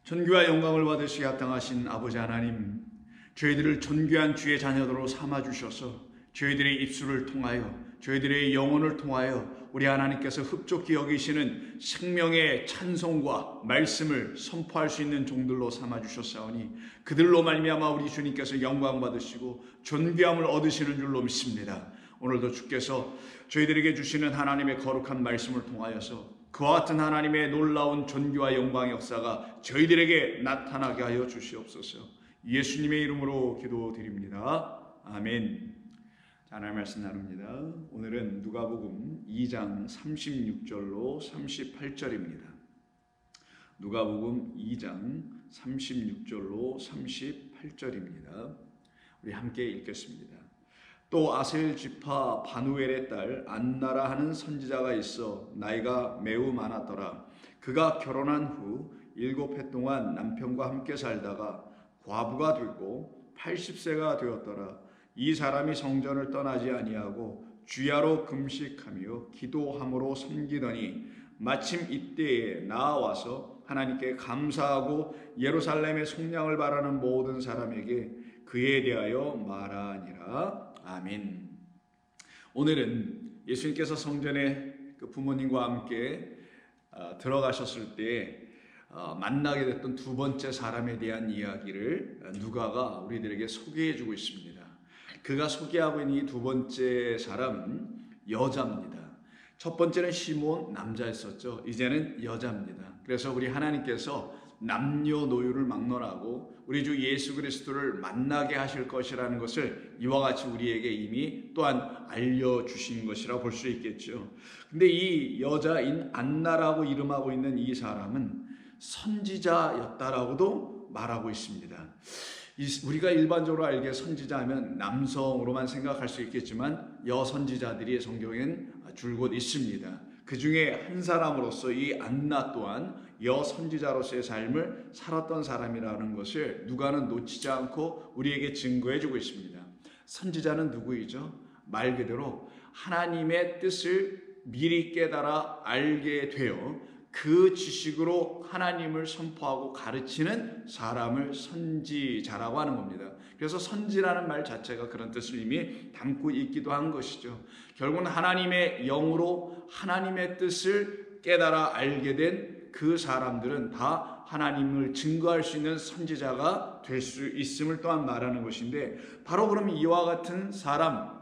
존귀와 영광을 받으시기 합당하신 아버지 하나님, 저희들을 존귀한 주의 자녀들로 삼아주셔서 저희들의 입술을 통하여 저희들의 영혼을 통하여 우리 하나님께서 흡족히 여기시는 생명의 찬송과 말씀을 선포할 수 있는 종들로 삼아주셨사오니 그들로 말미암아 우리 주님께서 영광 받으시고 존귀함을 얻으시는 줄로 믿습니다. 오늘도 주께서 저희들에게 주시는 하나님의 거룩한 말씀을 통하여서 그와 같은 하나님의 놀라운 존귀와 영광의 역사가 저희들에게 나타나게 하여 주시옵소서. 예수님의 이름으로 기도드립니다. 아멘. 자, 하나님 말씀 나눕니다. 오늘은 누가복음 2장 36절로 38절입니다. 누가복음 2장 36절로 38절입니다. 우리 함께 읽겠습니다. 또 아셀 지파 바누엘의 딸 안나라 하는 선지자가 있어 나이가 매우 많았더라. 그가 결혼한 후 7해 동안 남편과 함께 살다가 과부가 되고 80세가 되었더라. 이 사람이 성전을 떠나지 아니하고 주야로 금식하며 기도함으로 섬기더니 마침 이때에 나아와서 하나님께 감사하고 예루살렘의 속량을 바라는 모든 사람에게 그에 대하여 말하니라. 아멘. 오늘은 예수님께서 성전에 그 부모님과 함께 들어가셨을 때 만나게 됐던 두 번째 사람에 대한 이야기를 누가가 우리들에게 소개해 주고 있습니다. 그가 소개하고 있는 이 두 번째 사람은 여자입니다. 첫 번째는 시몬, 남자였었죠. 이제는 여자입니다. 그래서 우리 하나님께서 남녀노유를 막론하고 우리 주 예수 그리스도를 만나게 하실 것이라는 것을 이와 같이 우리에게 이미 또한 알려주신 것이라 볼 수 있겠죠. 근데 이 여자인 안나라고 이름하고 있는 이 사람은 선지자였다라고도 말하고 있습니다. 우리가 일반적으로 알게 선지자하면 남성으로만 생각할 수 있겠지만 여선지자들이 성경엔 줄곧 있습니다. 그 중에 한 사람으로서 이 안나 또한 여선지자로서의 삶을 살았던 사람이라는 것을 누가는 놓치지 않고 우리에게 증거해 주고 있습니다. 선지자는 누구이죠? 말 그대로 하나님의 뜻을 미리 깨달아 알게 되어 그 지식으로 하나님을 선포하고 가르치는 사람을 선지자라고 하는 겁니다. 그래서 선지라는 말 자체가 그런 뜻을 이미 담고 있기도 한 것이죠. 결국은 하나님의 영으로 하나님의 뜻을 깨달아 알게 된 그 사람들은 다 하나님을 증거할 수 있는 선지자가 될 수 있음을 또한 말하는 것인데, 바로 그럼 이와 같은 사람,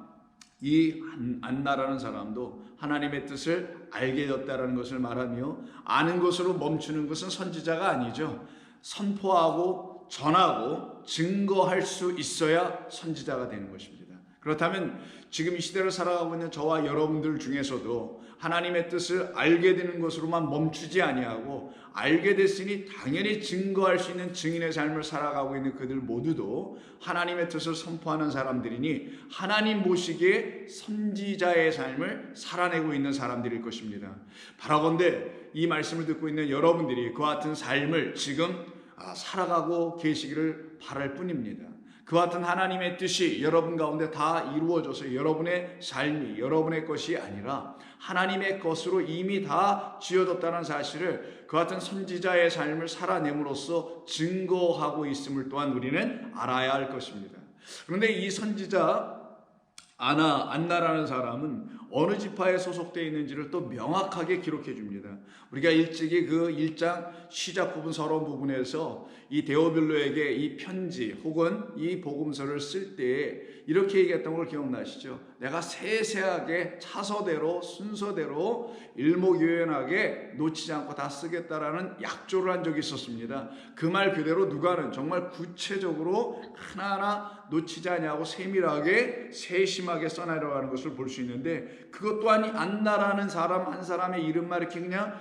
이 안나라는 사람도 하나님의 뜻을 알게 되었다는 것을 말하며, 아는 것으로 멈추는 것은 선지자가 아니죠. 선포하고 전하고 증거할 수 있어야 선지자가 되는 것입니다. 그렇다면 지금 이 시대를 살아가고 있는 저와 여러분들 중에서도 하나님의 뜻을 알게 되는 것으로만 멈추지 아니하고 알게 됐으니 당연히 증거할 수 있는 증인의 삶을 살아가고 있는 그들 모두도 하나님의 뜻을 선포하는 사람들이니 하나님 보시기에 선지자의 삶을 살아내고 있는 사람들일 것입니다. 바라건대 이 말씀을 듣고 있는 여러분들이 그와 같은 삶을 지금 살아가고 계시기를 바랄 뿐입니다. 그와 같은 하나님의 뜻이 여러분 가운데 다 이루어져서 여러분의 삶이 여러분의 것이 아니라 하나님의 것으로 이미 다 지어졌다는 사실을 그와 같은 선지자의 삶을 살아냄으로써 증거하고 있음을 또한 우리는 알아야 할 것입니다. 그런데 이 선지자 안나라는 사람은 어느 지파에 소속되어 있는지를 또 명확하게 기록해 줍니다. 우리가 일찍이 그 1장 시작 부분 서론 부분에서 이 데오빌로에게 이 편지 혹은 이 복음서를 쓸 때에 이렇게 얘기했던 걸 기억나시죠? 내가 세세하게 차서대로 순서대로 일목요연하게 놓치지 않고 다 쓰겠다라는 약조를 한 적이 있었습니다. 그 말 그대로 누가는 정말 구체적으로 하나하나 놓치지 않냐고 세밀하게 세심하게 써내려가는 것을 볼 수 있는데, 그것 또한 안나라는 사람 한 사람의 이름만 이렇게 그냥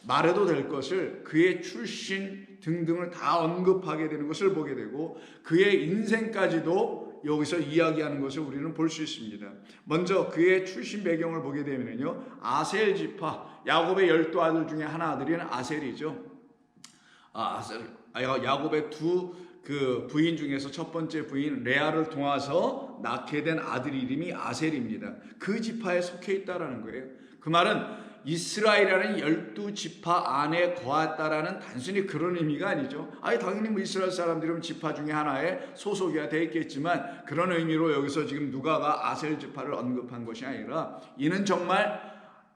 말해도 될 것을 그의 출신 등등을 다 언급하게 되는 것을 보게 되고, 그의 인생까지도 여기서 이야기하는 것을 우리는 볼 수 있습니다. 먼저 그의 출신 배경을 보게 되면요, 아셀 지파, 야곱의 12아들 중에 하나 아들인 아셀이죠. 야곱의 두 부인 중에서 첫 번째 부인 레아를 통해서 낳게 된 아들 이름이 아셀입니다. 그 지파에 속해 있다라는 거예요. 그 말은 이스라엘이라는 12지파 안에 거했다라는 단순히 그런 의미가 아니죠. 당연히 뭐 이스라엘 사람들이면 지파 중에 하나에 소속이 되어 있겠지만 그런 의미로 여기서 지금 누가가 아셀 지파를 언급한 것이 아니라 이는 정말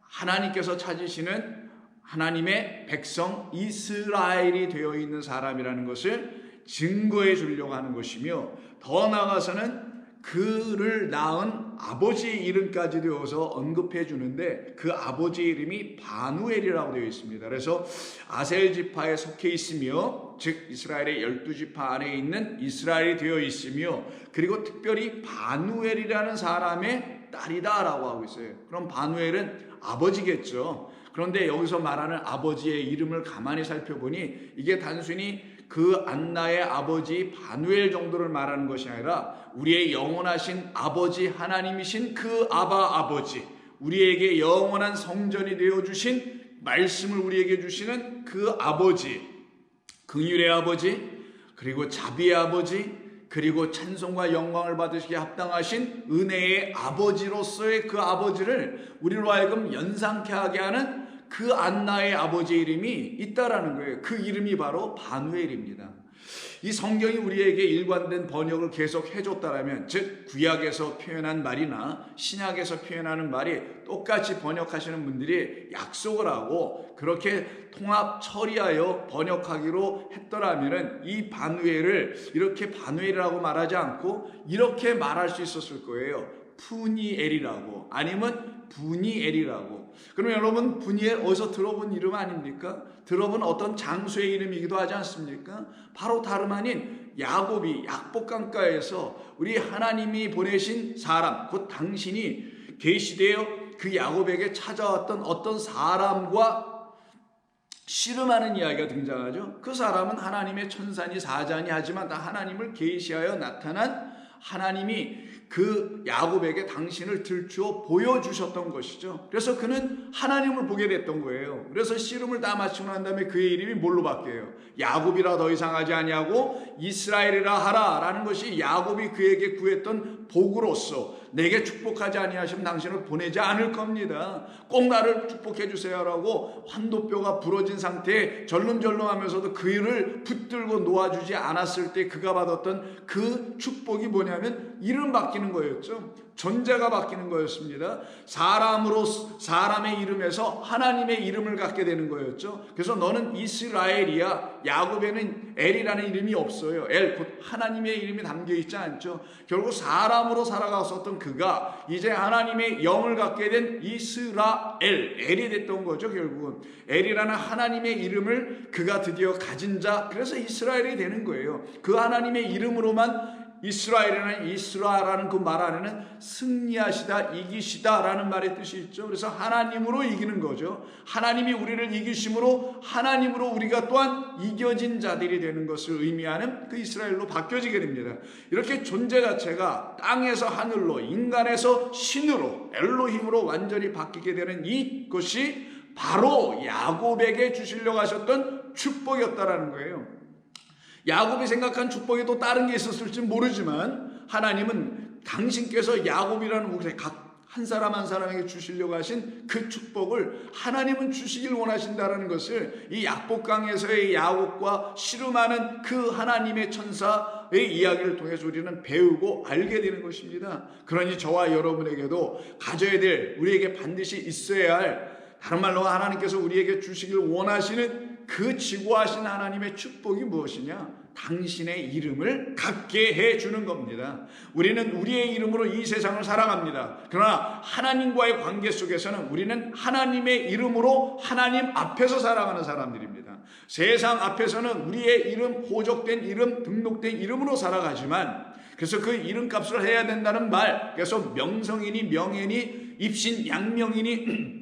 하나님께서 찾으시는 하나님의 백성 이스라엘이 되어 있는 사람이라는 것을 증거해 주려고 하는 것이며, 더 나아가서는 그를 낳은 아버지의 이름까지 되어서 언급해 주는데 그 아버지의 이름이 바누엘이라고 되어 있습니다. 그래서 아셀 지파에 속해 있으며, 즉 이스라엘의 12지파 안에 있는 이스라엘이 되어 있으며, 그리고 특별히 바누엘이라는 사람의 딸이다라고 하고 있어요. 그럼 바누엘은 아버지겠죠. 그런데 여기서 말하는 아버지의 이름을 가만히 살펴보니 이게 단순히 그 안나의 아버지 바누엘 정도를 말하는 것이 아니라 우리의 영원하신 아버지 하나님이신 그 아바 아버지, 우리에게 영원한 성전이 되어주신 말씀을 우리에게 주시는 그 아버지, 긍휼의 아버지, 그리고 자비의 아버지, 그리고 찬송과 영광을 받으시기에 합당하신 은혜의 아버지로서의 그 아버지를 우리로 하여금 연상케 하게 하는 그 안나의 아버지의 이름이 있다라는 거예요. 그 이름이 바로 바누엘입니다. 이 성경이 우리에게 일관된 번역을 계속 해줬다라면, 즉 구약에서 표현한 말이나 신약에서 표현하는 말이 똑같이 번역하시는 분들이 약속을 하고 그렇게 통합 처리하여 번역하기로 했더라면 이 바누엘을 이렇게 바누엘이라고 말하지 않고 이렇게 말할 수 있었을 거예요. 푸니엘이라고, 아니면 부니엘이라고. 그럼 여러분, 부니엘 어디서 들어본 이름 아닙니까? 들어본 어떤 장소의 이름이기도 하지 않습니까? 바로 다름 아닌 야곱이 약복강가에서 우리 하나님이 보내신 사람, 곧 당신이 계시되어 그 야곱에게 찾아왔던 어떤 사람과 씨름하는 이야기가 등장하죠. 그 사람은 하나님의 천사니 사자니 하지만 다 하나님을 계시하여 나타난 하나님이 그 야곱에게 당신을 들추어 보여주셨던 것이죠. 그래서 그는 하나님을 보게 됐던 거예요. 그래서 씨름을 다 마치고 난 다음에 그의 이름이 뭘로 바뀌어요? 야곱이라 더 이상 하지 아니하고 이스라엘이라 하라 라는 것이 야곱이 그에게 구했던 복으로서, 내게 축복하지 아니하시면 당신을 보내지 않을 겁니다, 꼭 나를 축복해 주세요라고 환도뼈가 부러진 상태에 절름절름하면서도 그를 붙들고 놓아주지 않았을 때 그가 받았던 그 축복이 뭐냐면 이름 바뀌는 거였죠. 존재가 바뀌는 거였습니다. 사람의 이름에서 하나님의 이름을 갖게 되는 거였죠. 그래서 너는 이스라엘이야. 야곱에는 엘이라는 이름이 없어요. 엘, 곧 하나님의 이름이 담겨 있지 않죠. 결국 사람으로 살아갔었던 그가 이제 하나님의 영을 갖게 된 이스라엘, 엘이 됐던 거죠. 결국은 엘이라는 하나님의 이름을 그가 드디어 가진 자, 그래서 이스라엘이 되는 거예요. 그 하나님의 이름으로만 이스라엘이라는, 이스라라는 그 말 안에는 승리하시다, 이기시다라는 말의 뜻이 있죠. 그래서 하나님으로 이기는 거죠. 하나님이 우리를 이기심으로 하나님으로 우리가 또한 이겨진 자들이 되는 것을 의미하는 그 이스라엘로 바뀌어지게 됩니다. 이렇게 존재 자체가 땅에서 하늘로, 인간에서 신으로, 엘로힘으로 완전히 바뀌게 되는 이것이 바로 야곱에게 주시려고 하셨던 축복이었다라는 거예요. 야곱이 생각한 축복이 또 다른 게 있었을지 모르지만 하나님은 당신께서 야곱이라는 우리 각 한 사람 한 사람에게 주시려고 하신 그 축복을 하나님은 주시길 원하신다는 것을 이 약복강에서의 야곱과 씨름하는 그 하나님의 천사의 이야기를 통해서 우리는 배우고 알게 되는 것입니다. 그러니 저와 여러분에게도 가져야 될, 우리에게 반드시 있어야 할, 다른 말로 하나님께서 우리에게 주시길 원하시는 그 지구하신 하나님의 축복이 무엇이냐? 당신의 이름을 갖게 해주는 겁니다. 우리는 우리의 이름으로 이 세상을 살아갑니다. 그러나 하나님과의 관계 속에서는 우리는 하나님의 이름으로 하나님 앞에서 살아가는 사람들입니다. 세상 앞에서는 우리의 이름, 호적된 이름, 등록된 이름으로 살아가지만, 그래서 그 이름값을 해야 된다는 말, 그래서 명성이니 명예니 입신 양명이니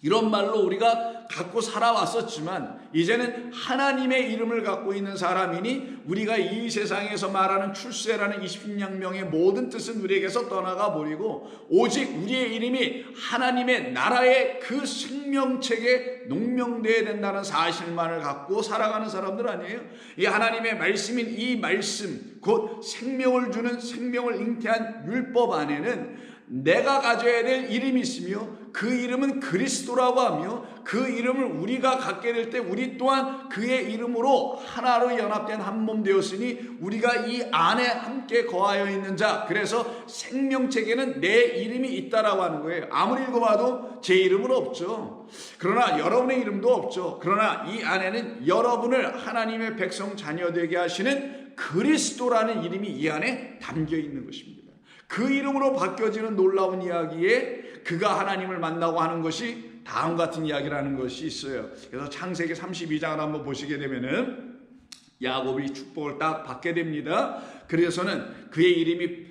이런 말로 우리가 갖고 살아왔었지만 이제는 하나님의 이름을 갖고 있는 사람이니 우리가 이 세상에서 말하는 출세라는 이십양명의 모든 뜻은 우리에게서 떠나가 버리고 오직 우리의 이름이 하나님의 나라의 그 생명책에 농명되어야 된다는 사실만을 갖고 살아가는 사람들 아니에요? 이 하나님의 말씀인 이 말씀, 곧 생명을 주는, 생명을 잉태한 율법 안에는 내가 가져야 될 이름이 있으며 그 이름은 그리스도라고 하며 그 이름을 우리가 갖게 될 때 우리 또한 그의 이름으로 하나로 연합된 한 몸 되었으니 우리가 이 안에 함께 거하여 있는 자. 그래서 생명책에는 내 이름이 있다라고 하는 거예요. 아무리 읽어봐도 제 이름은 없죠. 그러나 여러분의 이름도 없죠. 그러나 이 안에는 여러분을 하나님의 백성 자녀 되게 하시는 그리스도라는 이름이 이 안에 담겨 있는 것입니다. 그 이름으로 바뀌어지는 놀라운 이야기에 그가 하나님을 만나고 하는 것이 다음 같은 이야기라는 것이 있어요. 그래서 창세기 32장을 한번 보시게 되면은 야곱이 축복을 딱 받게 됩니다. 그래서는 그의 이름이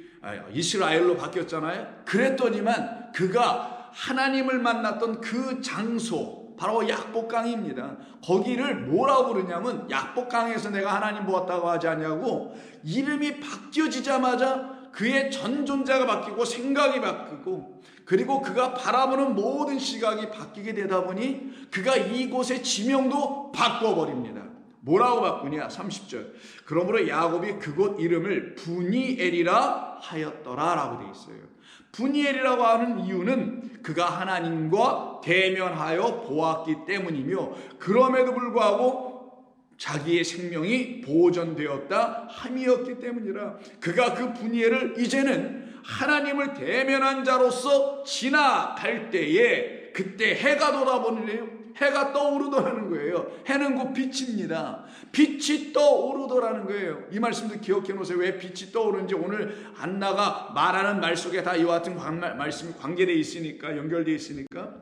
이스라엘로 바뀌었잖아요. 그랬더니만 그가 하나님을 만났던 그 장소 바로 약복강입니다. 거기를 뭐라고 그러냐면 약복강에서 내가 하나님 보았다고 하지 않냐고 이름이 바뀌어지자마자 그의 전 존재가 바뀌고 생각이 바뀌고 그리고 그가 바라보는 모든 시각이 바뀌게 되다 보니 그가 이곳의 지명도 바꿔버립니다. 뭐라고 바꾸냐? 30절. 그러므로 야곱이 그곳 이름을 브니엘이라 하였더라 라고 되어 있어요. 브니엘이라고 하는 이유는 그가 하나님과 대면하여 보았기 때문이며 그럼에도 불구하고 자기의 생명이 보존되었다 함이었기 때문이라. 그가 그 브니엘을 이제는 하나님을 대면한 자로서 지나갈 때에 그때 해가 돌아보니래요. 해가 떠오르더라는 거예요. 해는 곧 빛입니다. 빛이 떠오르더라는 거예요. 이 말씀도 기억해 놓으세요. 왜 빛이 떠오르는지 오늘 안나가 말하는 말 속에 다 이와 같은 말씀이 관계되어 있으니까 연결되어 있으니까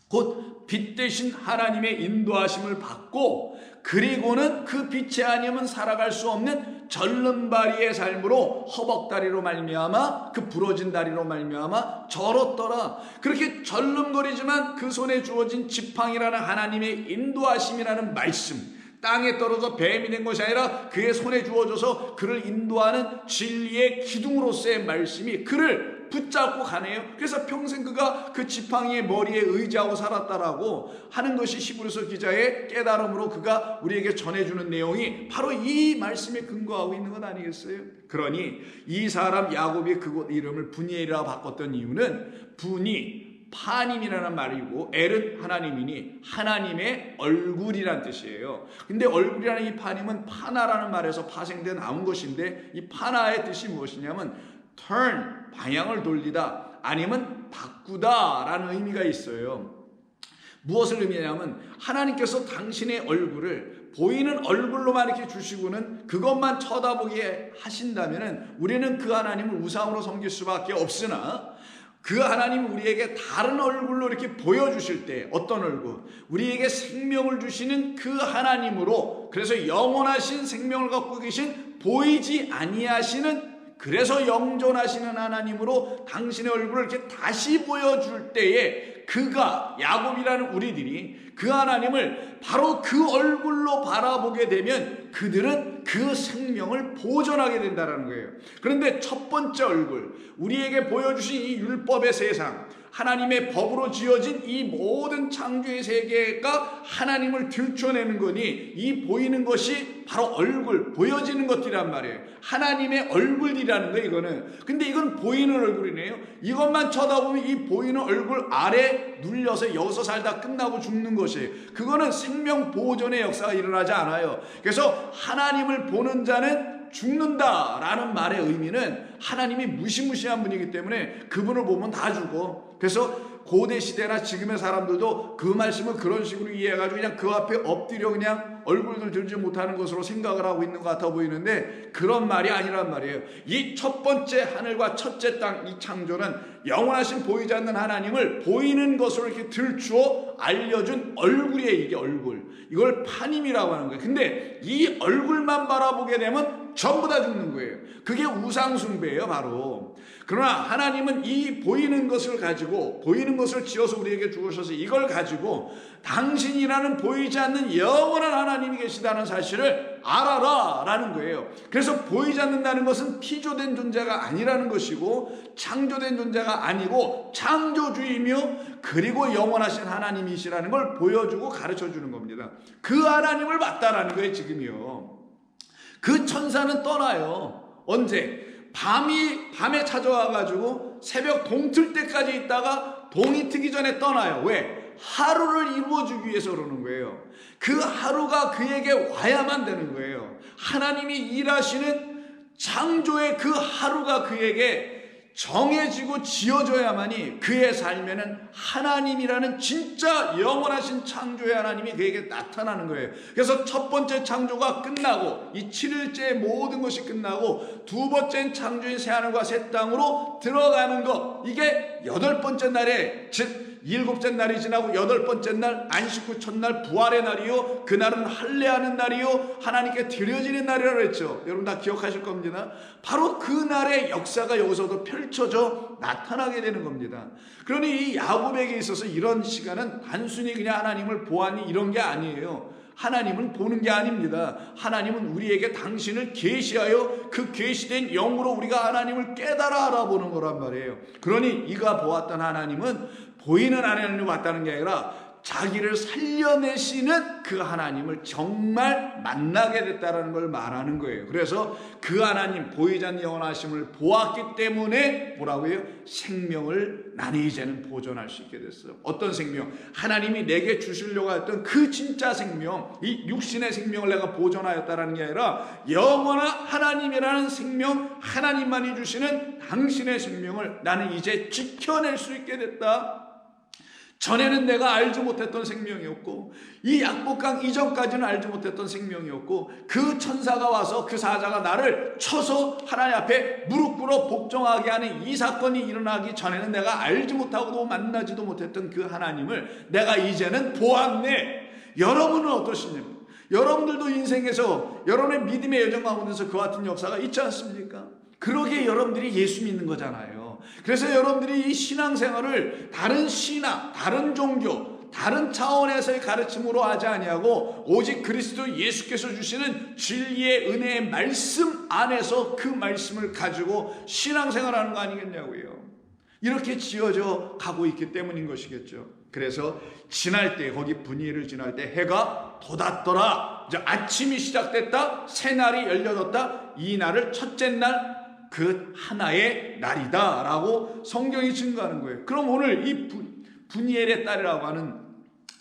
곧 빛 대신 하나님의 인도하심을 받고 그리고는 그 빛이 아니면 살아갈 수 없는 절름발이의 삶으로 허벅다리로 말미암아 그 부러진 다리로 말미암아 절었더라. 그렇게 절름거리지만 그 손에 주어진 지팡이라는 하나님의 인도하심이라는 말씀, 땅에 떨어져 뱀이 된 것이 아니라 그의 손에 주어져서 그를 인도하는 진리의 기둥으로서의 말씀이 그를 붙잡고 가네요. 그래서 평생 그가 그 지팡이의 머리에 의지하고 살았다라고 하는 것이 히브리서 기자의 깨달음으로 그가 우리에게 전해주는 내용이 바로 이 말씀에 근거하고 있는 것 아니겠어요? 그러니 이 사람 야곱이 그곳 이름을 브니엘이라고 바꿨던 이유는 분이 파님이라는 말이고 엘은 하나님이니 하나님의 얼굴이란 뜻이에요. 근데 얼굴이라는 이 파님은 파나라는 말에서 파생된 나온 것인데 이 파나의 뜻이 무엇이냐면 turn, 방향을 돌리다 아니면 바꾸다 라는 의미가 있어요. 무엇을 의미하냐면 하나님께서 당신의 얼굴을 보이는 얼굴로만 이렇게 주시고는 그것만 쳐다보게 하신다면 우리는 그 하나님을 우상으로 섬길 수밖에 없으나 그 하나님은 우리에게 다른 얼굴로 이렇게 보여주실 때 어떤 얼굴? 우리에게 생명을 주시는 그 하나님으로 그래서 영원하신 생명을 갖고 계신 보이지 아니하시는 그래서 영존하시는 하나님으로 당신의 얼굴을 이렇게 다시 보여줄 때에 그가 야곱이라는 우리들이 그 하나님을 바로 그 얼굴로 바라보게 되면 그들은 그 생명을 보존하게 된다는 거예요. 그런데 첫 번째 얼굴, 우리에게 보여주신 이 율법의 세상, 하나님의 법으로 지어진 이 모든 창조의 세계가 하나님을 들춰내는 거니 이 보이는 것이 바로 얼굴, 보여지는 것들이란 말이에요. 하나님의 얼굴이라는 거예요, 이거는. 근데 이건 보이는 얼굴이네요. 이것만 쳐다보면 이 보이는 얼굴 아래 눌려서 여기서 살다 끝나고 죽는 것이에요. 그거는 생명 보존의 역사가 일어나지 않아요. 그래서 하나님을 보는 자는 죽는다라는 말의 의미는 하나님이 무시무시한 분이기 때문에 그분을 보면 다 죽어. 그래서 고대 시대나 지금의 사람들도 그 말씀을 그런 식으로 이해해가지고 그냥 그 앞에 엎드려 그냥 얼굴을 들지 못하는 것으로 생각을 하고 있는 것 같아 보이는데 그런 말이 아니란 말이에요. 이 첫 번째 하늘과 첫째 땅, 이 창조는 영원하신 보이지 않는 하나님을 보이는 것으로 이렇게 들추어 알려준 얼굴이에요. 이게 얼굴. 이걸 파님이라고 하는 거예요. 근데 이 얼굴만 바라보게 되면 전부 다 죽는 거예요. 그게 우상숭배예요, 바로. 그러나 하나님은 이 보이는 것을 가지고, 보이는 것을 지어서 우리에게 주셔서 이걸 가지고 당신이라는 보이지 않는 영원한 하나님이 계시다는 사실을 알아라 라는 거예요. 그래서 보이지 않는다는 것은 피조된 존재가 아니라는 것이고 창조된 존재가 아니고 창조주이며 그리고 영원하신 하나님이시라는 걸 보여주고 가르쳐주는 겁니다. 그 하나님을 맞다라는 거예요, 지금이요. 그 천사는 떠나요. 언제? 밤에 찾아와가지고 새벽 동틀 때까지 있다가 동이 트기 전에 떠나요. 왜? 하루를 이루어주기 위해서 그러는 거예요. 그 하루가 그에게 와야만 되는 거예요. 하나님이 일하시는 창조의 그 하루가 그에게 정해지고 지어져야만이 그의 삶에는 하나님이라는 진짜 영원하신 창조의 하나님이 그에게 나타나는 거예요. 그래서 첫 번째 창조가 끝나고 이 7일째의 모든 것이 끝나고 두 번째 창조인 새하늘과 새 땅으로 들어가는 것, 이게 여덟 번째 날에, 즉 일곱째 날이 지나고 여덟 번째 날 안식 후 첫날 부활의 날이요, 그날은 할례하는 날이요, 하나님께 드려지는 날이라고 했죠. 여러분 다 기억하실 겁니다. 바로 그 날의 역사가 여기서도 펼쳐져 나타나게 되는 겁니다. 그러니 이 야곱에게 있어서 이런 시간은 단순히 그냥 하나님을 보아니 이런 게 아니에요. 하나님은 보는 게 아닙니다. 하나님은 우리에게 당신을 계시하여 그 계시된 영으로 우리가 하나님을 깨달아 알아보는 거란 말이에요. 그러니 이가 보았던 하나님은 보이는 하나님을 봤다는 게 아니라 자기를 살려내시는 그 하나님을 정말 만나게 됐다는 걸 말하는 거예요. 그래서 그 하나님, 보이지 않는 영원하심을 보았기 때문에 뭐라고 해요? 생명을 나는 이제는 보존할 수 있게 됐어요. 어떤 생명? 하나님이 내게 주시려고 했던 그 진짜 생명, 이 육신의 생명을 내가 보존하였다는 게 아니라 영원한 하나님이라는 생명, 하나님만이 주시는 당신의 생명을 나는 이제 지켜낼 수 있게 됐다. 전에는 내가 알지 못했던 생명이었고, 이 약복강 이전까지는 알지 못했던 생명이었고, 그 천사가 와서 그 사자가 나를 쳐서 하나님 앞에 무릎 꿇어 복종하게 하는 이 사건이 일어나기 전에는 내가 알지 못하고도 만나지도 못했던 그 하나님을 내가 이제는 보았네. 여러분은 어떠시냐고? 여러분들도 인생에서 여러분의 믿음의 여정 가운데서 그 같은 역사가 있지 않습니까? 그러기에 여러분들이 예수 믿는 거잖아요. 그래서 여러분들이 이 신앙생활을 다른 신앙, 다른 종교, 다른 차원에서의 가르침으로 하지 아니하고 오직 그리스도 예수께서 주시는 진리의 은혜의 말씀 안에서 그 말씀을 가지고 신앙생활하는 거 아니겠냐고요. 이렇게 지어져 가고 있기 때문인 것이겠죠. 그래서 지날 때, 거기 분이엘을 지날 때 해가 돋았더라. 이제 아침이 시작됐다. 새 날이 열려졌다. 이 날을 첫째 날, 그 하나의 날이다 라고 성경이 증거하는 거예요. 그럼 오늘 이 분이엘의 딸이라고 하는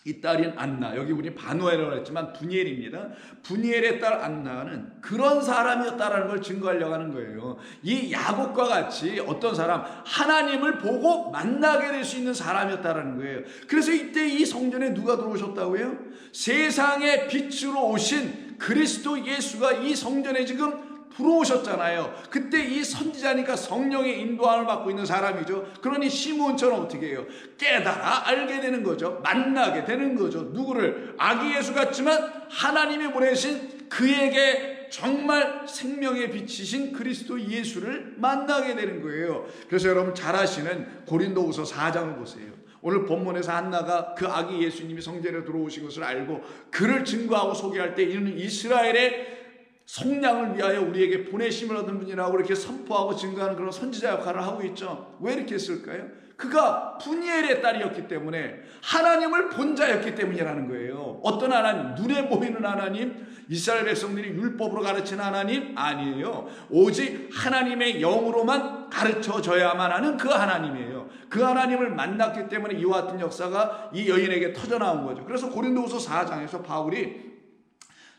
이 딸인 안나, 여기 우리 바누엘이라고 했지만 분이엘입니다. 분이엘의 딸 안나는 그런 사람이었다라는 걸 증거하려고 하는 거예요. 이 야곱과 같이 어떤 사람, 하나님을 보고 만나게 될 수 있는 사람이었다라는 거예요. 그래서 이때 이 성전에 누가 들어오셨다고요? 세상의 빛으로 오신 그리스도 예수가 이 성전에 지금 들어오셨잖아요. 그때 이 선지자니까 성령의 인도함을 받고 있는 사람이죠. 그러니 시므온처럼 어떻게 해요? 깨달아 알게 되는 거죠. 만나게 되는 거죠. 누구를? 아기 예수 같지만 하나님이 보내신 그에게 정말 생명의 빛이신 그리스도 예수를 만나게 되는 거예요. 그래서 여러분 잘 아시는 고린도후서 4장을 보세요. 오늘 본문에서 한나가 그 아기 예수님이 성전에 들어오신 것을 알고 그를 증거하고 소개할 때 이는 이스라엘의 속량을 위하여 우리에게 보내심을 얻은 분이라고 이렇게 선포하고 증거하는 그런 선지자 역할을 하고 있죠. 왜 이렇게 했을까요? 그가 분이엘의 딸이었기 때문에, 하나님을 본 자였기 때문이라는 거예요. 어떤 하나님? 눈에 보이는 하나님? 이스라엘 백성들이 율법으로 가르치는 하나님? 아니에요. 오직 하나님의 영으로만 가르쳐져야만 하는 그 하나님이에요. 그 하나님을 만났기 때문에 이와 같은 역사가 이 여인에게 터져나온 거죠. 그래서 고린도후서 4장에서 바울이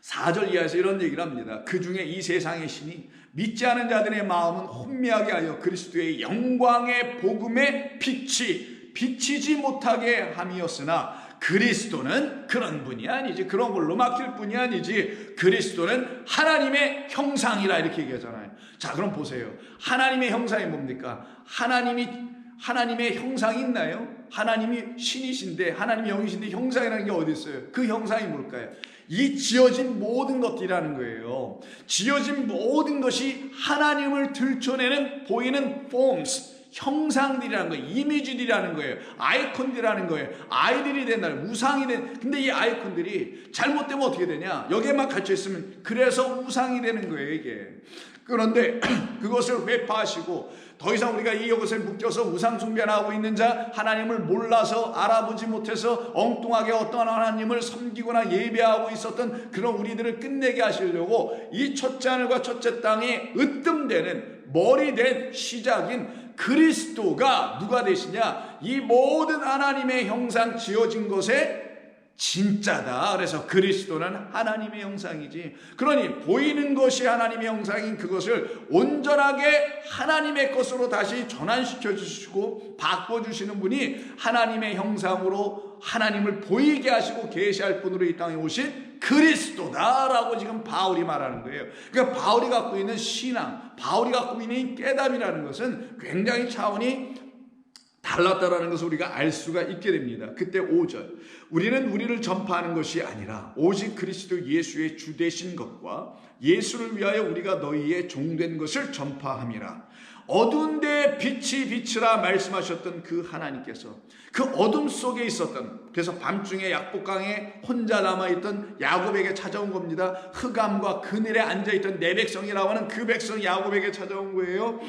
4절 이하에서 이런 얘기를 합니다. 그 중에 이 세상의 신이 믿지 않은 자들의 마음은 혼미하게 하여 그리스도의 영광의 복음의 빛이 비치지 못하게 함이었으나 그리스도는 그런 분이 아니지, 그런 걸로 막힐 분이 아니지, 그리스도는 하나님의 형상이라 이렇게 얘기하잖아요. 자, 그럼 보세요. 하나님의 형상이 뭡니까? 하나님의 형상이 있나요? 하나님이 신이신데, 하나님이 영이신데 형상이라는 게 어디 있어요? 그 형상이 뭘까요? 이 지어진 모든 것들이라는 거예요. 지어진 모든 것이 하나님을 들춰내는 보이는 forms, 형상들이라는 거예요. 이미지들이라는 거예요. 아이콘들이라는 거예요. 아이들이 된다는, 우상이 된. 근데 이 아이콘들이 잘못되면 어떻게 되냐? 여기에만 갇혀 있으면 그래서 우상이 되는 거예요, 이게. 그런데 그것을 회파하시고 더 이상 우리가 이것에 묶여서 우상 숭배하고 있는 자, 하나님을 몰라서 알아보지 못해서 엉뚱하게 어떤 하나님을 섬기거나 예배하고 있었던 그런 우리들을 끝내게 하시려고 이 첫째 하늘과 첫째 땅에 으뜸되는 머리 된 시작인 그리스도가 누가 되시냐? 이 모든 하나님의 형상 지어진 것에 진짜다. 그래서 그리스도는 하나님의 형상이지. 그러니 보이는 것이 하나님의 형상인 그것을 온전하게 하나님의 것으로 다시 전환시켜 주시고 바꿔주시는 분이 하나님의 형상으로 하나님을 보이게 하시고 계시할 분으로 이 땅에 오신 그리스도다라고 지금 바울이 말하는 거예요. 그러니까 바울이 갖고 있는 신앙, 바울이 갖고 있는 깨달음이라는 것은 굉장히 차원이 달랐다라는 것을 우리가 알 수가 있게 됩니다. 그때 5절, 우리는 우리를 전파하는 것이 아니라 오직 그리스도 예수의 주 되신 것과 예수를 위하여 우리가 너희의 종된 것을 전파함이라. 어두운 데에 빛이 비치라 말씀하셨던 그 하나님께서 그 어둠 속에 있었던, 그래서 밤중에 약복강에 혼자 남아있던 야곱에게 찾아온 겁니다. 흑암과 그늘에 앉아있던 내 백성이라고 하는 그 백성 야곱에게 찾아온 거예요.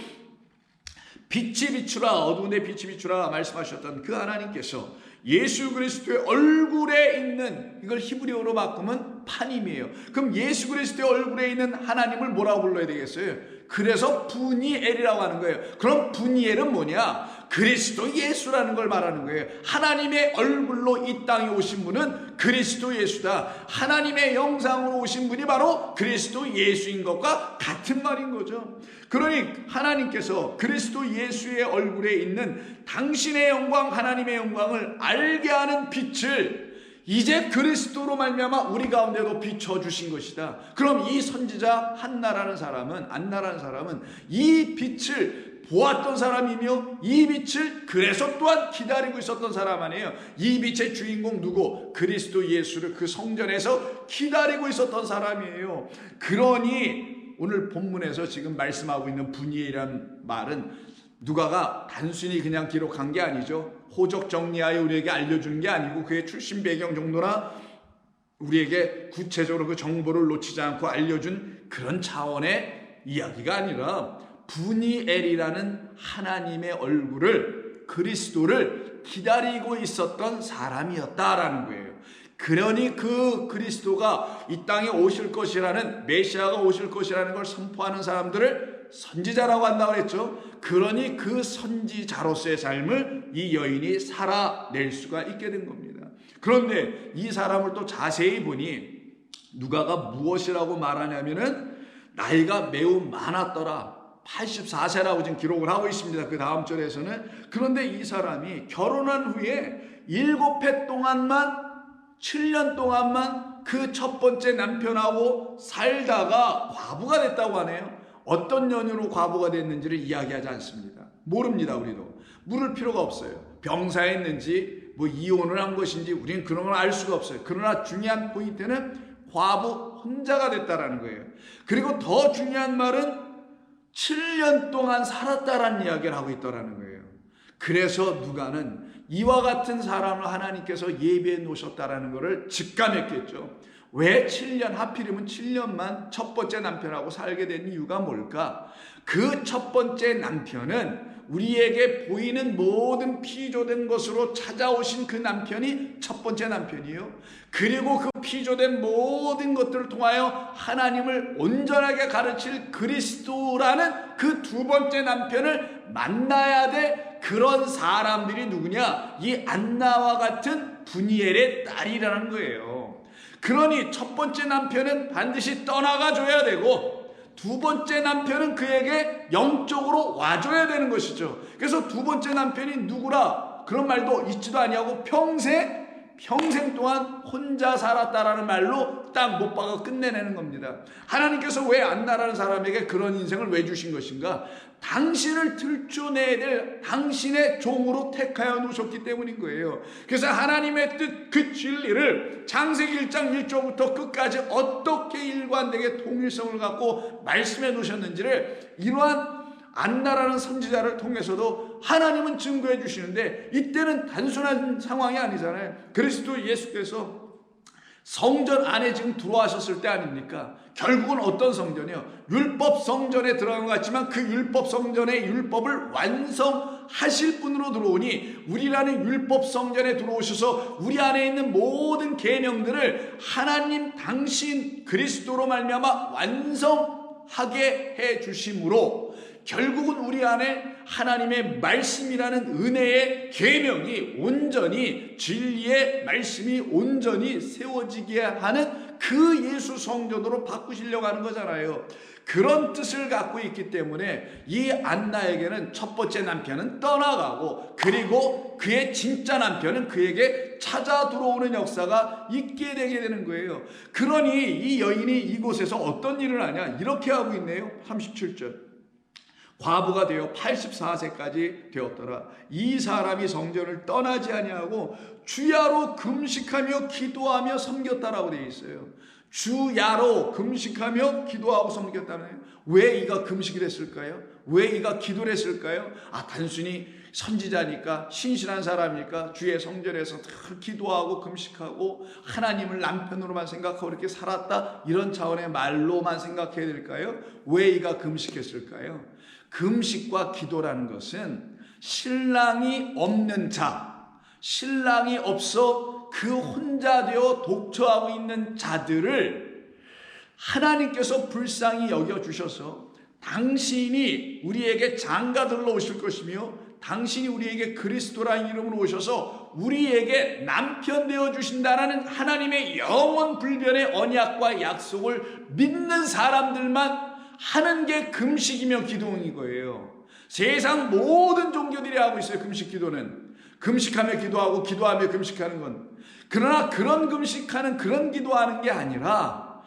빛이 비추라, 어두운 데 빛이 비추라 말씀하셨던 그 하나님께서 예수 그리스도의 얼굴에 있는, 이걸 히브리어로 바꾸면 파님이에요. 그럼 예수 그리스도의 얼굴에 있는 하나님을 뭐라고 불러야 되겠어요? 그래서 분이엘이라고 하는 거예요. 그럼 분이엘은 뭐냐? 그리스도 예수라는 걸 말하는 거예요. 하나님의 얼굴로 이 땅에 오신 분은 그리스도 예수다. 하나님의 형상으로 오신 분이 바로 그리스도 예수인 것과 같은 말인 거죠. 그러니 하나님께서 그리스도 예수의 얼굴에 있는 당신의 영광, 하나님의 영광을 알게 하는 빛을 이제 그리스도로 말미암아 우리 가운데도 비춰주신 것이다. 그럼 이 선지자 안나라는 사람은 이 빛을 보았던 사람이며 이 빛을 그래서 또한 기다리고 있었던 사람 아니에요. 이 빛의 주인공 누구? 그리스도 예수를 그 성전에서 기다리고 있었던 사람이에요. 그러니 오늘 본문에서 지금 말씀하고 있는 분이라는 말은 누가가 단순히 그냥 기록한 게 아니죠. 호적 정리하여 우리에게 알려주는 게 아니고 그의 출신 배경 정도나 우리에게 구체적으로 그 정보를 놓치지 않고 알려준 그런 차원의 이야기가 아니라 분이엘이라는 하나님의 얼굴을, 그리스도를 기다리고 있었던 사람이었다라는 거예요. 그러니 그 그리스도가 이 땅에 오실 것이라는, 메시아가 오실 것이라는 걸 선포하는 사람들을 선지자라고 한다고 그랬죠. 그러니 그 선지자로서의 삶을 이 여인이 살아낼 수가 있게 된 겁니다. 그런데 이 사람을 또 자세히 보니 누가가 무엇이라고 말하냐면은 나이가 매우 많았더라. 84세라고 지금 기록을 하고 있습니다. 그 다음 절에서는. 그런데 이 사람이 결혼한 후에 7해 동안만, 7년 동안만 그 첫 번째 남편하고 살다가 과부가 됐다고 하네요. 어떤 연유로 과부가 됐는지를 이야기하지 않습니다. 모릅니다. 우리도 물을 필요가 없어요. 병사했는지 뭐 이혼을 한 것인지 우리는 그런 걸 알 수가 없어요. 그러나 중요한 포인트는 과부 혼자가 됐다라는 거예요. 그리고 더 중요한 말은 7년 동안 살았다라는 이야기를 하고 있더라는 거예요. 그래서 누가는 이와 같은 사람을 하나님께서 예비해 놓으셨다라는 것을 직감했겠죠. 왜 7년, 하필이면 7년만 첫 번째 남편하고 살게 된 이유가 뭘까? 그 첫 번째 남편은 우리에게 보이는 모든 피조된 것으로 찾아오신 그 남편이 첫 번째 남편이요. 그리고 그 피조된 모든 것들을 통하여 하나님을 온전하게 가르칠 그리스도라는 그 두 번째 남편을 만나야 돼. 그런 사람들이 누구냐? 이 안나와 같은 분이엘의 딸이라는 거예요. 그러니 첫 번째 남편은 반드시 떠나가 줘야 되고 두 번째 남편은 그에게 영적으로 와줘야 되는 것이죠. 그래서 두 번째 남편이 누구라 그런 말도 있지도 아니하고 평생 동안 혼자 살았다라는 말로 딱 못 박아 끝내내는 겁니다. 하나님께서 왜 안나라는 사람에게 그런 인생을 왜 주신 것인가? 당신을 들춰내야 될 당신의 종으로 택하여 놓으셨기 때문인 거예요. 그래서 하나님의 뜻, 그 진리를 창세기 1장 1절부터 끝까지 어떻게 일관되게 통일성을 갖고 말씀해 놓으셨는지를 이러한 안나라는 선지자를 통해서도 하나님은 증거해 주시는데, 이때는 단순한 상황이 아니잖아요. 그리스도 예수께서 성전 안에 지금 들어와셨을 때 아닙니까? 결국은 어떤 성전이요? 율법 성전에 들어간 것 같지만 그 율법 성전의 율법을 완성하실 분으로 들어오니, 우리라는 율법 성전에 들어오셔서 우리 안에 있는 모든 계명들을 하나님 당신 그리스도로 말미암아 완성하게 해 주심으로 결국은 우리 안에 하나님의 말씀이라는 은혜의 계명이 온전히, 진리의 말씀이 온전히 세워지게 하는 그 예수 성전으로 바꾸시려고 하는 거잖아요. 그런 뜻을 갖고 있기 때문에 이 안나에게는 첫 번째 남편은 떠나가고, 그리고 그의 진짜 남편은 그에게 찾아 들어오는 역사가 있게 되게 되는 거예요. 그러니 이 여인이 이곳에서 어떤 일을 하냐, 이렇게 하고 있네요. 37절. 과부가 되어 84세까지 되었더라. 이 사람이 성전을 떠나지 아니하고 주야로 금식하며 기도하며 섬겼다라고 되어 있어요. 주야로 금식하며 기도하고 섬겼다는. 왜 이가 금식을 했을까요? 왜 이가 기도를 했을까요? 단순히 선지자니까, 신실한 사람이니까 주의 성전에서 기도하고 금식하고 하나님을 남편으로만 생각하고 이렇게 살았다, 이런 차원의 말로만 생각해야 될까요? 왜 이가 금식했을까요? 금식과 기도라는 것은 신랑이 없는 자, 신랑이 없어 그 혼자 되어 독처하고 있는 자들을 하나님께서 불쌍히 여겨주셔서 당신이 우리에게 장가들러 오실 것이며 당신이 우리에게 그리스도라는 이름으로 오셔서 우리에게 남편 되어주신다라는 하나님의 영원 불변의 언약과 약속을 믿는 사람들만 하는 게 금식이며 기도인 거예요. 세상 모든 종교들이 하고 있어요. 금식 기도는. 금식하며 기도하고 기도하며 금식하는 건. 그러나 그런 금식하는, 그런 기도하는 게 아니라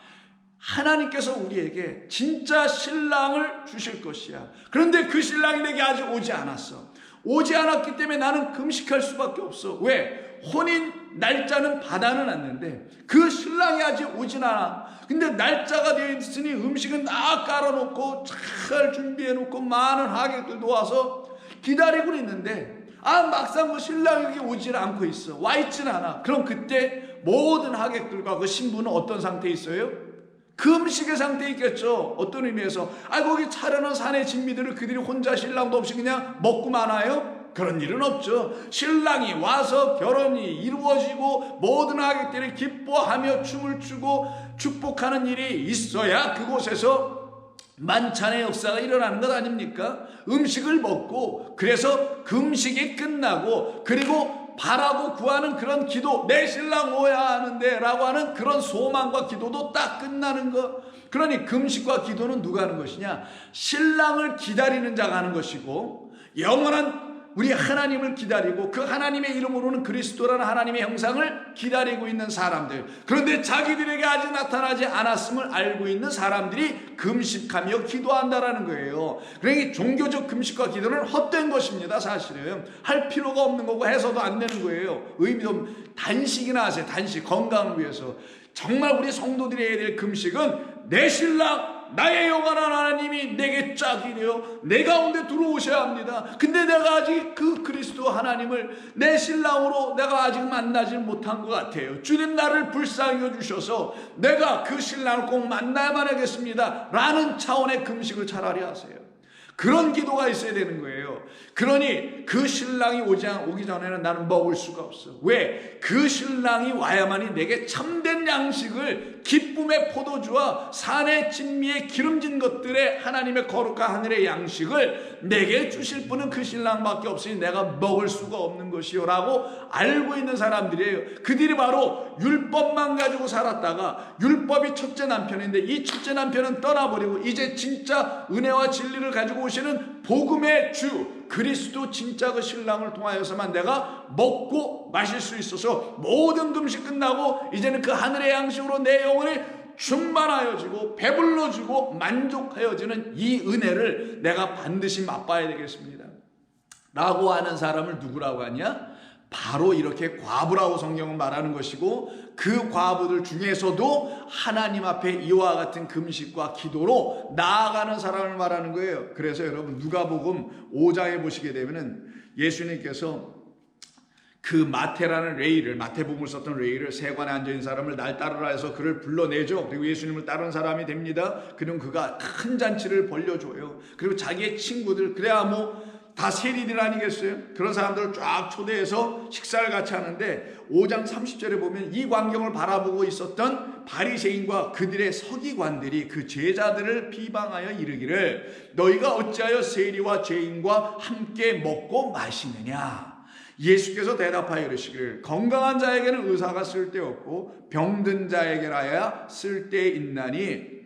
하나님께서 우리에게 진짜 신랑을 주실 것이야. 그런데 그 신랑이 내게 아직 오지 않았어. 오지 않았기 때문에 나는 금식할 수밖에 없어. 왜? 혼인 날짜는 받아는 놨는데 그 신랑이 아직 오진 않아. 근데 날짜가 되어 있으니 음식은 다 깔아놓고 잘 준비해놓고 많은 하객들도 와서 기다리고 있는데 막상 그 신랑이 여기 오질 않고 있어. 와 있진 않아. 그럼 그때 모든 하객들과 그 신부는 어떤 상태에 있어요? 금식의 상태에 있겠죠. 어떤 의미에서 거기 차려놓은 산의 진미들을 그들이 혼자 신랑도 없이 그냥 먹고 마나요? 그런 일은 없죠. 신랑이 와서 결혼이 이루어지고 모든 하객들이 기뻐하며 춤을 추고 축복하는 일이 있어야 그곳에서 만찬의 역사가 일어나는 것 아닙니까? 음식을 먹고, 그래서 금식이 끝나고, 그리고 바라고 구하는 그런 기도, 내 신랑 오야 하는데 라고 하는 그런 소망과 기도도 딱 끝나는 것. 그러니 금식과 기도는 누가 하는 것이냐? 신랑을 기다리는 자가 하는 것이고, 영원한 우리 하나님을 기다리고 그 하나님의 이름으로는 그리스도라는 하나님의 형상을 기다리고 있는 사람들, 그런데 자기들에게 아직 나타나지 않았음을 알고 있는 사람들이 금식하며 기도한다라는 거예요. 그러니 종교적 금식과 기도는 헛된 것입니다. 사실은 할 필요가 없는 거고 해서도 안 되는 거예요. 의미도 단식이나 하세요. 단식, 건강을 위해서. 정말 우리 성도들이 해야 될 금식은 내 신랑, 나의 영원한 하나님이 내게 짝이 되어 내 가운데 들어오셔야 합니다. 근데 내가 아직 그 그리스도 하나님을 내 신랑으로 내가 아직 만나지 못한 것 같아요. 주님 나를 불쌍히 여주셔서 내가 그 신랑을 꼭 만나야만 하겠습니다 라는 차원의 금식을 차라리 하세요. 그런 기도가 있어야 되는 거예요. 그러니 그 신랑이 오기 전에는 나는 먹을 수가 없어. 왜? 그 신랑이 와야만이 내게 참된 양식을, 기쁨의 포도주와 산의 진미의 기름진 것들의 하나님의 거룩한 하늘의 양식을 내게 주실 분은 그 신랑밖에 없으니 내가 먹을 수가 없는 것이요 라고 알고 있는 사람들이에요. 그들이 바로 율법만 가지고 살았다가, 율법이 첫째 남편인데 이 첫째 남편은 떠나버리고 이제 진짜 은혜와 진리를 가지고 오시는 복음의 주 그리스도 진짜 그 신랑을 통하여서만 내가 먹고 마실 수 있어서 모든 금식 끝나고 이제는 그 하늘의 양식으로 내 영혼이 충만하여지고 배불러지고 만족하여지는 이 은혜를 내가 반드시 맛봐야 되겠습니다 라고 하는 사람을 누구라고 하냐? 바로 이렇게 과부라고 성경은 말하는 것이고, 그 과부들 중에서도 하나님 앞에 이와 같은 금식과 기도로 나아가는 사람을 말하는 거예요. 그래서 여러분 누가복음 5장에 보시게 되면은 예수님께서 그 마태라는 레이를, 마태복음을 썼던 레이를, 세관에 앉아있는 사람을 날 따르라 해서 그를 불러내죠. 그리고 예수님을 따르는 사람이 됩니다. 그럼 그가 큰 잔치를 벌려줘요. 그리고 자기의 친구들, 그래야 다 세리들 아니겠어요? 그런 사람들을 쫙 초대해서 식사를 같이 하는데 5장 30절에 보면 이 광경을 바라보고 있었던 바리새인과 그들의 서기관들이 그 제자들을 비방하여 이르기를 너희가 어찌하여 세리와 죄인과 함께 먹고 마시느냐. 예수께서 대답하여 이르시기를 건강한 자에게는 의사가 쓸데없고 병든 자에게라야 쓸데있나니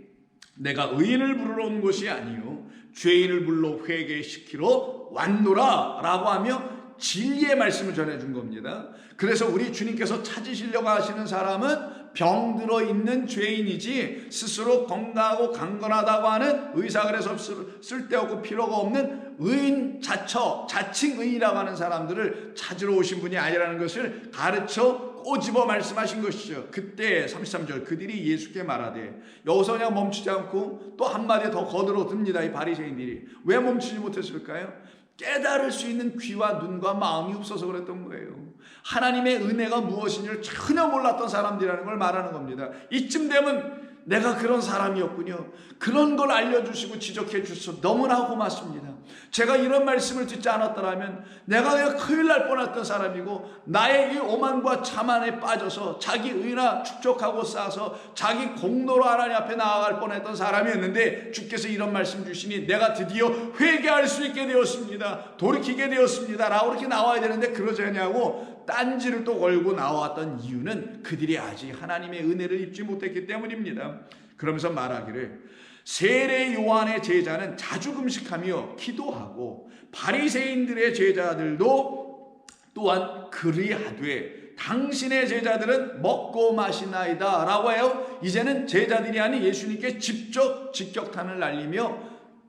내가 의인을 부르러 온 것이 아니요 죄인을 불러 회개시키러 왔노라 라고 하며 진리의 말씀을 전해준 겁니다. 그래서 우리 주님께서 찾으시려고 하시는 사람은 병들어 있는 죄인이지 스스로 건강하고 강건하다고 하는 의사 그래서 쓸데없고 필요가 없는 의인 자칭 의인이라고 하는 사람들을 찾으러 오신 분이 아니라는 것을 가르쳐 꼬집어 말씀하신 것이죠. 그때 33절 그들이 예수께 말하되 여기서 그냥 멈추지 않고 또 한마디 더 거들어 듭니다. 이 바리새인들이 왜 멈추지 못했을까요? 깨달을 수 있는 귀와 눈과 마음이 없어서 그랬던 거예요. 하나님의 은혜가 무엇인지를 전혀 몰랐던 사람들이라는 걸 말하는 겁니다. 이쯤 되면 내가 그런 사람이었군요. 그런 걸 알려주시고 지적해 주셔서 너무나 고맙습니다. 제가 이런 말씀을 듣지 않았더라면 내가 큰일 날 뻔했던 사람이고 나의 이 오만과 자만에 빠져서 자기 의나 축적하고 쌓아서 자기 공로로 하나님 앞에 나아갈 뻔했던 사람이었는데 주께서 이런 말씀 주시니 내가 드디어 회개할 수 있게 되었습니다. 돌이키게 되었습니다. 라고 이렇게 나와야 되는데 그러지 않냐고 딴지를 또 걸고 나왔던 이유는 그들이 아직 하나님의 은혜를 입지 못했기 때문입니다. 그러면서 말하기를 세례 요한의 제자는 자주 금식하며 기도하고 바리새인들의 제자들도 또한 그리하되 당신의 제자들은 먹고 마시나이다 라고 해요. 이제는 제자들이 아닌 예수님께 직접 직격탄을 날리며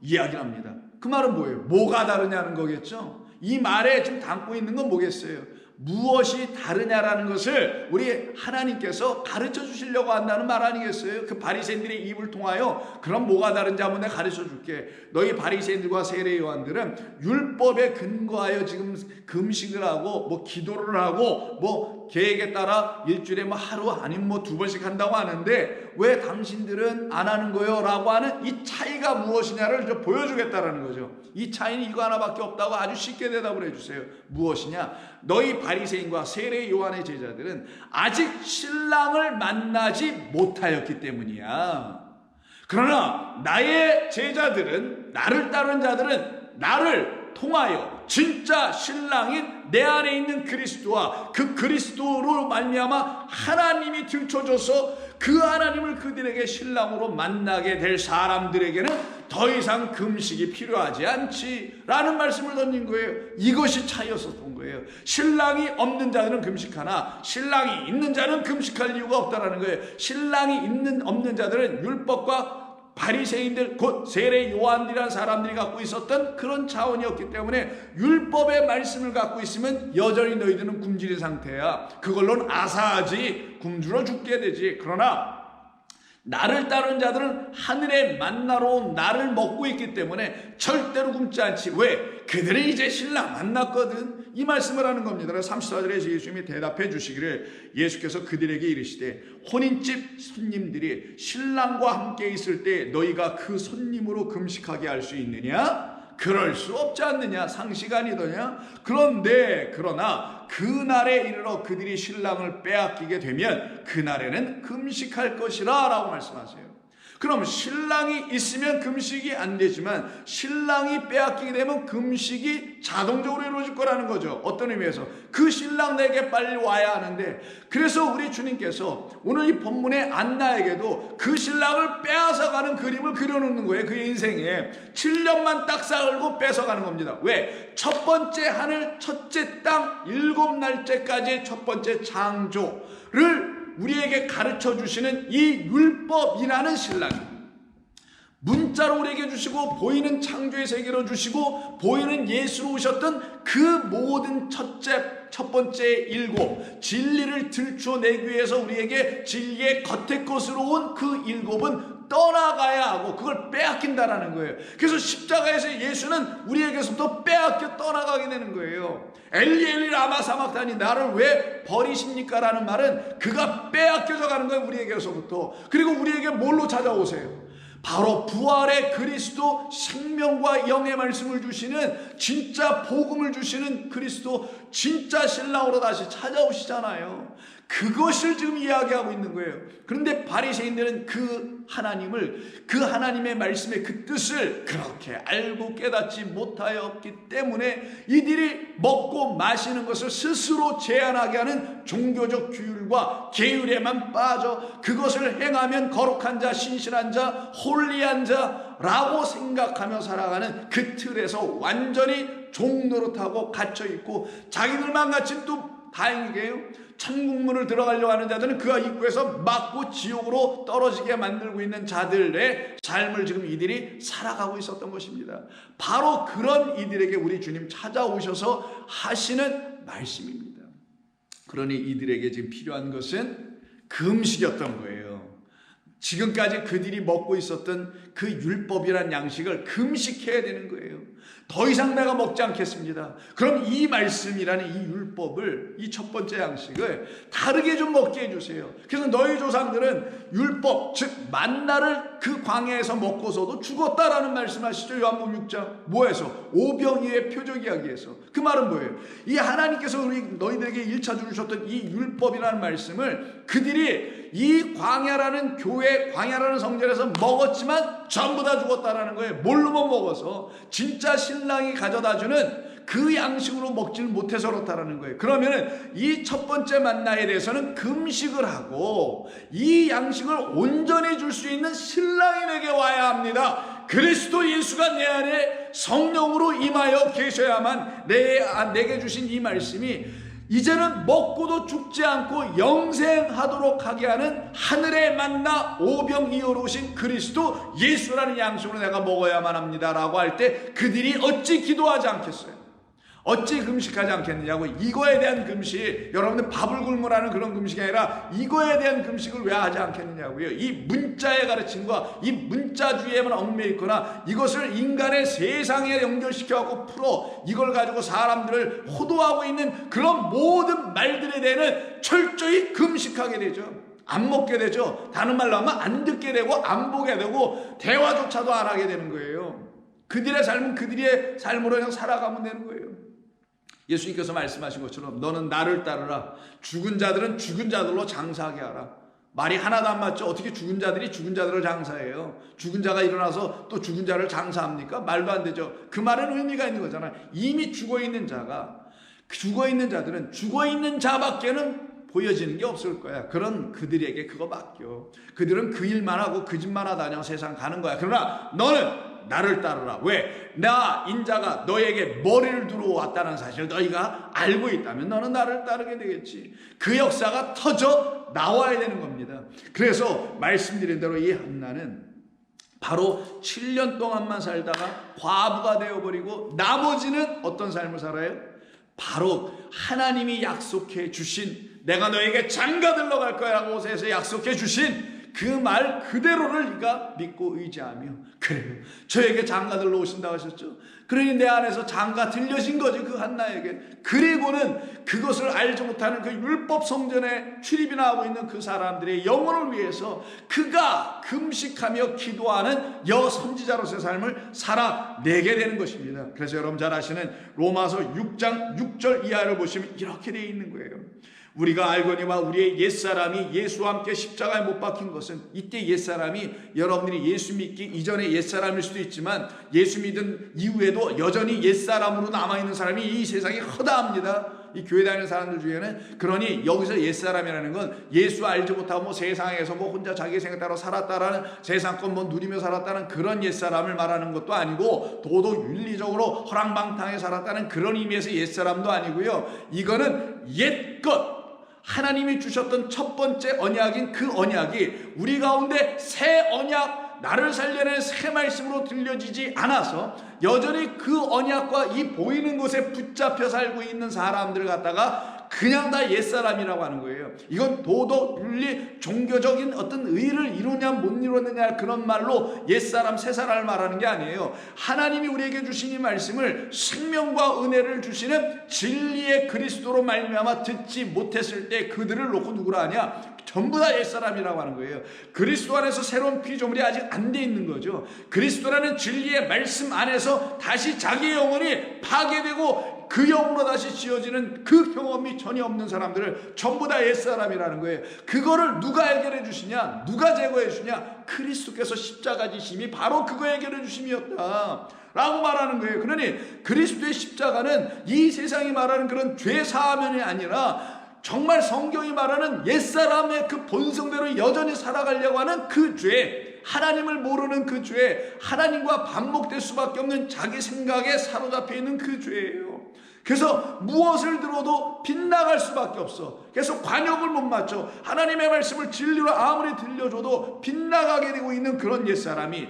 이야기를 합니다. 그 말은 뭐예요? 뭐가 다르냐는 거겠죠. 이 말에 지금 담고 있는 건 뭐겠어요? 무엇이 다르냐라는 것을 우리 하나님께서 가르쳐 주시려고 한다는 말 아니겠어요? 그 바리새인들의 입을 통하여 그럼 뭐가 다른지 한번 내가 가르쳐 줄게. 너희 바리새인들과 세례 요한들은 율법에 근거하여 지금 금식을 하고 뭐 기도를 하고 뭐 계획에 따라 일주일에 뭐 하루 아니면 뭐 2번씩 한다고 하는데 왜 당신들은 안 하는 거요? 라고 하는 이 차이가 무엇이냐를 좀 보여주겠다라는 거죠. 이 차이는 이거 하나밖에 없다고 아주 쉽게 대답을 해주세요. 무엇이냐? 너희 바리새인과 세례 요한의 제자들은 아직 신랑을 만나지 못하였기 때문이야. 그러나 나의 제자들은 나를 따른 자들은 나를 통하여 진짜 신랑인 내 안에 있는 그리스도와 그 그리스도로 말미암아 하나님이 들춰줘서 그 하나님을 그들에게 신랑으로 만나게 될 사람들에게는 더 이상 금식이 필요하지 않지 라는 말씀을 던진 거예요. 이것이 차이였었던 거예요. 신랑이 없는 자들은 금식하나 신랑이 있는 자는 금식할 이유가 없다라는 거예요. 신랑이 없는 자들은 율법과 바리새인들 곧 세례 요한이라는 사람들이 갖고 있었던 그런 차원이었기 때문에 율법의 말씀을 갖고 있으면 여전히 너희들은 굶주린 상태야. 그걸로는 아사하지 굶주려 죽게 되지. 그러나 나를 따르는 자들은 하늘의 만나로 온 나를 먹고 있기 때문에 절대로 굶지 않지. 왜? 그들은 이제 신랑 만났거든. 이 말씀을 하는 겁니다. 34절에서 예수님이 대답해 주시기를 예수께서 그들에게 이르시되 혼인집 손님들이 신랑과 함께 있을 때 너희가 그 손님으로 금식하게 할 수 있느냐? 그럴 수 없지 않느냐? 상식 아니더냐? 그러나 그날에 이르러 그들이 신랑을 빼앗기게 되면 그날에는 금식할 것이라 라고 말씀하세요. 그럼 신랑이 있으면 금식이 안 되지만 신랑이 빼앗기게 되면 금식이 자동적으로 이루어질 거라는 거죠. 어떤 의미에서 그 신랑 내게 빨리 와야 하는데, 그래서 우리 주님께서 오늘 이 본문의 안나에게도 그 신랑을 빼앗아가는 그림을 그려놓는 거예요. 그의 인생에 7년만 딱 쌓고 뺏어가는 겁니다. 왜? 첫 번째 하늘, 첫째 땅, 7날째까지의 첫 번째 창조를 우리에게 가르쳐 주시는 이 율법이라는 신랑이 문자로 우리에게 주시고 보이는 창조의 세계로 주시고 보이는 예수로 오셨던 그 모든 첫 번째 일곱 진리를 들춰내기 위해서 우리에게 진리의 겉의 것으로 온 그 일곱은 떠나가야 하고 그걸 빼앗긴다라는 거예요. 그래서 십자가에서 예수는 우리에게서부터 빼앗겨 떠나가게 되는 거예요. 엘리 엘리 라마 사막다니 나를 왜 버리십니까? 라는 말은 그가 빼앗겨져 가는 거예요. 우리에게서부터. 그리고 우리에게 뭘로 찾아오세요? 바로 부활의 그리스도, 생명과 영의 말씀을 주시는, 진짜 복음을 주시는 그리스도, 진짜 신랑으로 다시 찾아오시잖아요. 그것을 지금 이야기하고 있는 거예요. 그런데 바리새인들은 그 하나님을, 그 하나님의 말씀의 그 뜻을 그렇게 알고 깨닫지 못하였기 때문에 이들이 먹고 마시는 것을 스스로 제한하게 하는 종교적 규율과 계율에만 빠져 그것을 행하면 거룩한 자, 신실한 자, 홀리한 자라고 생각하며 살아가는 그 틀에서 완전히 종노릇하고 갇혀있고, 자기들만 갇힌 또 다행이게요, 천국문을 들어가려고 하는 자들은 그 입구에서 막고 지옥으로 떨어지게 만들고 있는 자들의 삶을 지금 이들이 살아가고 있었던 것입니다. 바로 그런 이들에게 우리 주님 찾아오셔서 하시는 말씀입니다. 그러니 이들에게 지금 필요한 것은 금식이었던 거예요. 지금까지 그들이 먹고 있었던 그 율법이란 양식을 금식해야 되는 거예요. 더 이상 내가 먹지 않겠습니다. 그럼 이 말씀이라는 이 율법을, 이 첫 번째 양식을 다르게 좀 먹게 해주세요. 그래서 너희 조상들은 율법, 즉 만나를 그 광야에서 먹고서도 죽었다라는 말씀하시죠. 요한복음 6장. 뭐에서? 오병이의 표적 이야기에서. 그 말은 뭐예요? 이 하나님께서 너희들에게 1차 주셨던 이 율법이라는 말씀을 그들이 이 광야라는 교회, 광야라는 성전에서 먹었지만 전부 다 죽었다라는 거예요. 뭘로만 먹어서? 진짜 신랑이 가져다주는 그 양식으로 먹지를 못해서 그렇다라는 거예요. 그러면은 이 첫 번째 만나에 대해서는 금식을 하고 이 양식을 온전히 줄 수 있는 신랑이 내게 와야 합니다. 그리스도 예수가 내 안에 성령으로 임하여 계셔야만 내게 주신 이 말씀이 이제는 먹고도 죽지 않고 영생하도록 하게 하는 하늘의 만나 오병이어로 오신 그리스도 예수라는 양식으로 내가 먹어야만 합니다라고 할 때 그들이 어찌 기도하지 않겠어요? 어찌 금식하지 않겠느냐고. 이거에 대한 금식, 여러분들 밥을 굶으라는 그런 금식이 아니라 이거에 대한 금식을 왜 하지 않겠느냐고요. 이 문자의 가르침과 이 문자주의에만 얽매여 있거나 이것을 인간의 세상에 연결시켜갖고 풀어 이걸 가지고 사람들을 호도하고 있는 그런 모든 말들에 대해서는 철저히 금식하게 되죠. 안 먹게 되죠. 다른 말로 하면 안 듣게 되고 안 보게 되고 대화조차도 안 하게 되는 거예요. 그들의 삶은 그들의 삶으로 그냥 살아가면 되는 거예요. 예수님께서 말씀하신 것처럼 너는 나를 따르라. 죽은 자들은 죽은 자들로 장사하게 하라. 말이 하나도 안 맞죠. 어떻게 죽은 자들이 죽은 자들을 장사해요? 죽은 자가 일어나서 또 죽은 자를 장사합니까? 말도 안 되죠. 그 말은 의미가 있는 거잖아요. 이미 죽어있는 자가, 죽어있는 자들은 죽어있는 자밖에는 보여지는 게 없을 거야. 그런 그들에게 그거 맡겨. 그들은 그 일만 하고 그 집만 하다녀 세상 가는 거야. 그러나 너는 나를 따르라. 왜? 나 인자가 너에게 머리를 두러 왔다는 사실을 너희가 알고 있다면 너는 나를 따르게 되겠지. 그 역사가 터져 나와야 되는 겁니다. 그래서 말씀드린 대로 이 한나는 바로 7년 동안만 살다가 과부가 되어버리고 나머지는 어떤 삶을 살아요? 바로 하나님이 약속해 주신, 내가 너에게 장가들러 갈 거야 라고 오세에서 약속해 주신 그 말 그대로를 네가 믿고 의지하며, 그래요, 저에게 장가들러 오신다고 하셨죠. 그러니 내 안에서 장가 들려진 거지, 그 한나에게. 그리고는 그것을 알지 못하는 그 율법 성전에 출입이나 하고 있는 그 사람들의 영혼을 위해서 그가 금식하며 기도하는 여선지자로서의 삶을 살아내게 되는 것입니다. 그래서 여러분 잘 아시는 로마서 6장 6절 이하를 보시면 이렇게 되어 있는 거예요. 우리가 알거니와 우리의 옛사람이 예수와 함께 십자가에 못 박힌 것은, 이때 옛사람이 여러분들이 예수 믿기 이전의 옛사람일 수도 있지만 예수 믿은 이후에도 여전히 옛사람으로 남아있는 사람이 이 세상에 허다합니다. 이 교회 다니는 사람들 중에는. 그러니 여기서 옛사람이라는 건 예수 알지 못하고 뭐 세상에서 뭐 혼자 자기 생각 따라 살았다라는, 세상껏 뭐 누리며 살았다는 그런 옛사람을 말하는 것도 아니고, 도덕 윤리적으로 허랑방탕하게 살았다는 그런 의미에서 옛사람도 아니고요. 이거는 옛것, 하나님이 주셨던 첫 번째 언약인 그 언약이 우리 가운데 새 언약, 나를 살려내는 새 말씀으로 들려지지 않아서 여전히 그 언약과 이 보이는 곳에 붙잡혀 살고 있는 사람들을 갖다가 그냥 다 옛사람이라고 하는 거예요. 이건 도덕, 윤리, 종교적인 어떤 의를 이루냐 못 이루느냐 그런 말로 옛사람, 새사람을 말하는 게 아니에요. 하나님이 우리에게 주신 이 말씀을 생명과 은혜를 주시는 진리의 그리스도로 말미암아 듣지 못했을 때 그들을 놓고 누구라 하냐? 전부 다 옛사람이라고 하는 거예요. 그리스도 안에서 새로운 피조물이 아직 안 돼 있는 거죠. 그리스도라는 진리의 말씀 안에서 다시 자기의 영혼이 파괴되고 그 영으로 다시 지어지는 그 경험이 전혀 없는 사람들을 전부 다 옛사람이라는 거예요. 그거를 누가 해결해 주시냐? 누가 제거해 주시냐? 그리스도께서 십자가 지심이 바로 그거 해결해 주심이었다 라고 말하는 거예요. 그러니 그리스도의 십자가는 이 세상이 말하는 그런 죄 사하면이 아니라 정말 성경이 말하는 옛사람의 그 본성대로 여전히 살아가려고 하는 그 죄, 하나님을 모르는 그 죄, 하나님과 반목될 수밖에 없는 자기 생각에 사로잡혀 있는 그 죄예요. 그래서 무엇을 들어도 빗나갈 수밖에 없어. 그래서 관역을 못 맞춰. 하나님의 말씀을 진리로 아무리 들려줘도 빗나가게 되고 있는 그런 옛사람이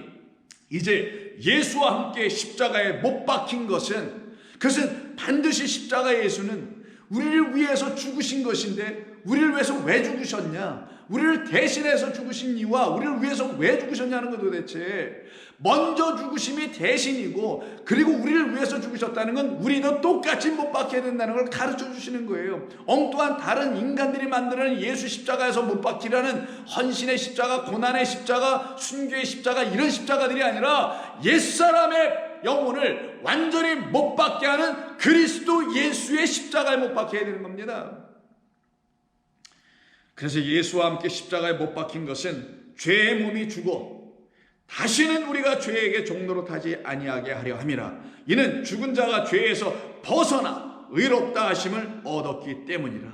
이제 예수와 함께 십자가에 못 박힌 그것은 반드시 십자가 예수는 우리를 위해서 죽으신 것인데 우리를 위해서 왜 죽으셨냐? 우리를 대신해서 죽으신 이유와 우리를 위해서 왜 죽으셨냐는 거 도대체. 먼저 죽으심이 대신이고 그리고 우리를 위해서 죽으셨다는 건 우리도 똑같이 못 박혀야 된다는 걸 가르쳐 주시는 거예요. 엉뚱한 다른 인간들이 만드는 예수 십자가에서 못 박히라는 헌신의 십자가, 고난의 십자가, 순교의 십자가 이런 십자가들이 아니라 옛사람의 영혼을 완전히 못 박게 하는 그리스도 예수의 십자가에 못 박혀야 되는 겁니다. 그래서 예수와 함께 십자가에 못 박힌 것은 죄의 몸이 죽어 다시는 우리가 죄에게 종로로 타지 아니하게 하려 함이라. 이는 죽은 자가 죄에서 벗어나 의롭다 하심을 얻었기 때문이라.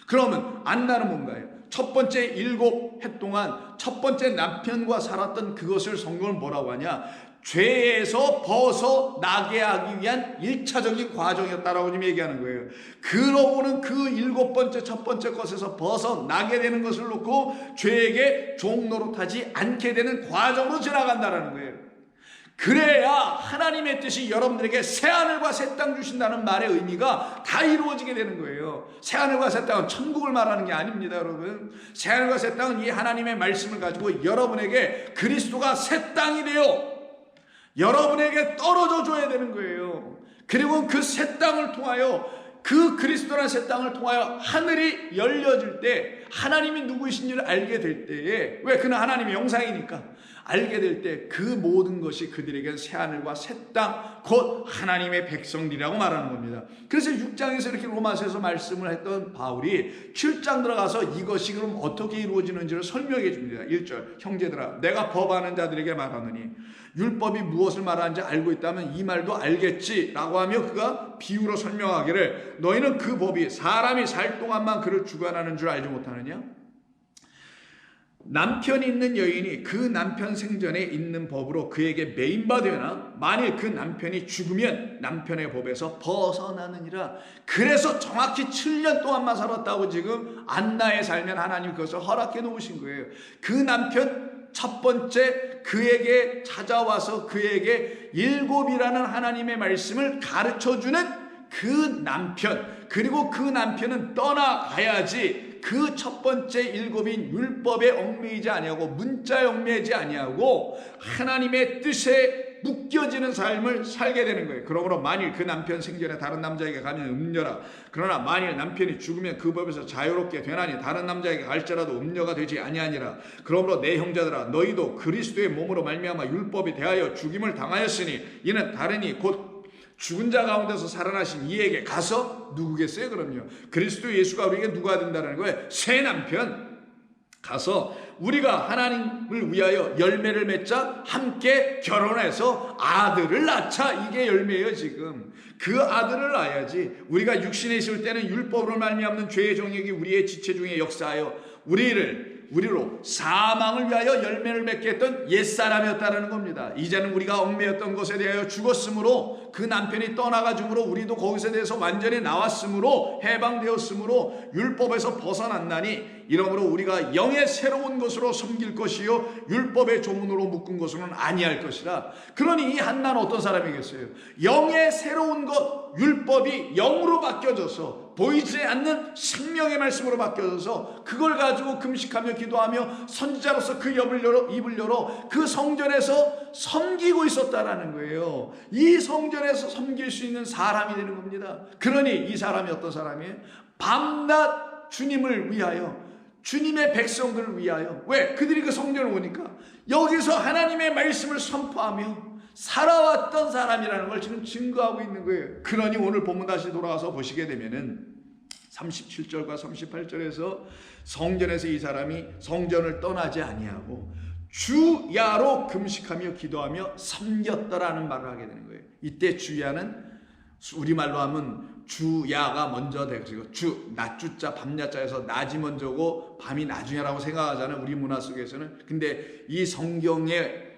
그러면 안나는 뭔가요? 첫 번째 7해 동안 첫 번째 남편과 살았던 그것을 성경은 뭐라고 하냐? 죄에서 벗어나게 하기 위한 1차적인 과정이었다라고 지금 얘기하는 거예요. 그러고는 그 7번째 첫 번째 것에서 벗어나게 되는 것을 놓고 죄에게 종노릇하지 않게 되는 과정으로 지나간다라는 거예요. 그래야 하나님의 뜻이 여러분들에게 새하늘과 새 땅 주신다는 말의 의미가 다 이루어지게 되는 거예요. 새하늘과 새 땅은 천국을 말하는 게 아닙니다, 여러분. 새하늘과 새 땅은 이 하나님의 말씀을 가지고 여러분에게 그리스도가 새 땅이 되어 여러분에게 떨어져 줘야 되는 거예요. 그리고 그 새 땅을 통하여 그 그리스도라는 새 땅을 통하여 하늘이 열려질 때 하나님이 누구이신지를 알게 될 때에 왜 그는 하나님의 형상이니까 알게 될 때 그 모든 것이 그들에게는 새하늘과 새 땅 곧 하나님의 백성들이라고 말하는 겁니다. 그래서 6장에서 이렇게 로마서에서 말씀을 했던 바울이 7장 들어가서 이것이 그럼 어떻게 이루어지는지를 설명해 줍니다. 1절 형제들아 내가 법하는 자들에게 말하노니 율법이 무엇을 말하는지 알고 있다면 이 말도 알겠지 라고 하며 그가 비유로 설명하기를 너희는 그 법이 사람이 살 동안만 그를 주관하는 줄 알지 못하느냐? 남편이 있는 여인이 그 남편 생전에 있는 법으로 그에게 매인받으나 만일 그 남편이 죽으면 남편의 법에서 벗어나느니라. 그래서 정확히 7년 동안만 살았다고 지금 안나의 삶에 하나님 그것을 허락해 놓으신 거예요. 그 남편 첫 번째 그에게 찾아와서 그에게 7이라는 하나님의 말씀을 가르쳐주는 그 남편, 그리고 그 남편은 떠나가야지 그 첫 번째 7인 율법에 얽매이지 아니하고 문자에 얽매이지 아니하고 하나님의 뜻에 묶여지는 삶을 살게 되는 거예요. 그러므로 만일 그 남편 생전에 다른 남자에게 가면 음녀라. 그러나 만일 남편이 죽으면 그 법에서 자유롭게 되나니 다른 남자에게 갈지라도 음녀가 되지 아니하니라. 그러므로 내 형제들아 너희도 그리스도의 몸으로 말미암아 율법에 대하여 죽임을 당하였으니 이는 다르니 곧 죽은 자 가운데서 살아나신 이에게 가서 누구겠어요? 그럼요. 그리스도 예수가 우리에게 누가 된다는 거예요? 새 남편 가서 우리가 하나님을 위하여 열매를 맺자 함께 결혼해서 아들을 낳자. 이게 열매예요. 지금 그 아들을 낳아야지. 우리가 육신에 있을 때는 율법으로 말미암는 죄의 정욕이 우리의 지체 중에 역사하여 우리로 사망을 위하여 열매를 맺게 했던 옛사람이었다는 겁니다. 이제는 우리가 얽매였던 것에 대하여 죽었으므로 그 남편이 떠나가줌으로 우리도 거기서 대해서 완전히 나왔으므로 해방되었으므로 율법에서 벗어났나니 이러므로 우리가 영의 새로운 것으로 섬길 것이요 율법의 조문으로 묶은 것으로는 아니할 것이라. 그러니 이 한나는 어떤 사람이겠어요? 영의 새로운 것, 율법이 영으로 바뀌어져서 보이지 않는 생명의 말씀으로 바뀌어져서 그걸 가지고 금식하며 기도하며 선지자로서 그 입을 열어 그 성전에서 섬기고 있었다라는 거예요. 이 성전에서 섬길 수 있는 사람이 되는 겁니다. 그러니 이 사람이 어떤 사람이에요? 밤낮 주님을 위하여, 주님의 백성들을 위하여. 왜? 그들이 그 성전을 오니까 여기서 하나님의 말씀을 선포하며 살아왔던 사람이라는 걸 지금 증거하고 있는 거예요. 그러니 오늘 본문 다시 돌아와서 보시게 되면은 37절과 38절에서 성전에서 이 사람이 성전을 떠나지 아니하고 주야로 금식하며 기도하며 섬겼더라는 말을 하게 되는 거예요. 이때 주야는 우리말로 하면 주야가 먼저 되고 낮주자 밤야자에서 낮이 먼저고 밤이 나중이라고 생각하잖아요. 우리 문화 속에서는. 근데 이 성경의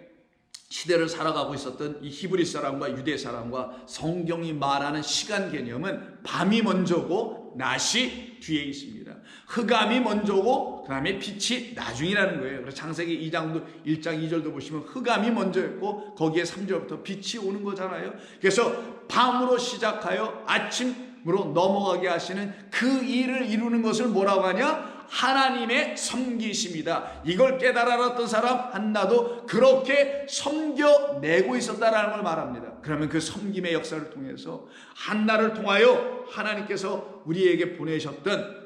시대를 살아가고 있었던 이 히브리 사람과 유대 사람과 성경이 말하는 시간 개념은 밤이 먼저고 낮이 뒤에 있습니다. 흑암이 먼저고 그 다음에 빛이 나중이라는 거예요. 그래서 창세기 2장도 1장 2절도 보시면 흑암이 먼저였고 거기에 3절부터 빛이 오는 거잖아요. 그래서 밤으로 시작하여 아침으로 넘어가게 하시는 그 일을 이루는 것을 뭐라고 하냐? 하나님의 섬기심이다. 이걸 깨달아 알았던 사람 한나도 그렇게 섬겨내고 있었다라는 걸 말합니다. 그러면 그 섬김의 역사를 통해서 한나를 통하여 하나님께서 우리에게 보내셨던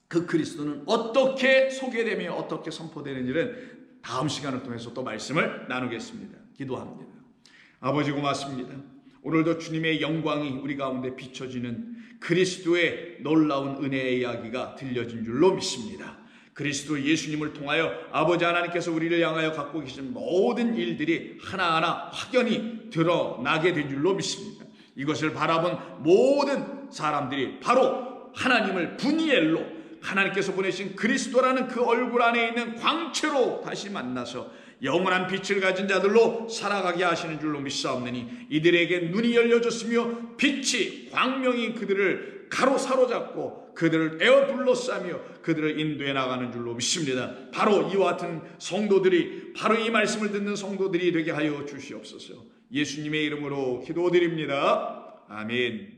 그 그리스도는 어떻게 소개되며 어떻게 선포되는지는 다음 시간을 통해서 또 말씀을 나누겠습니다. 기도합니다. 아버지 고맙습니다. 오늘도 주님의 영광이 우리 가운데 비춰지는 그리스도의 놀라운 은혜의 이야기가 들려진 줄로 믿습니다. 그리스도 예수님을 통하여 아버지 하나님께서 우리를 향하여 갖고 계신 모든 일들이 하나하나 확연히 드러나게 된 줄로 믿습니다. 이것을 바라본 모든 사람들이 바로 하나님을 분이엘로, 하나님께서 보내신 그리스도라는 그 얼굴 안에 있는 광채로 다시 만나서 영원한 빛을 가진 자들로 살아가게 하시는 줄로 믿사옵나니 이들에게 눈이 열려졌으며 빛이 광명이 그들을 사로잡고 그들을 에워 둘러싸며 그들을 인도해 나가는 줄로 믿습니다. 바로 이와 같은 성도들이, 바로 이 말씀을 듣는 성도들이 되게 하여 주시옵소서. 예수님의 이름으로 기도드립니다. 아멘.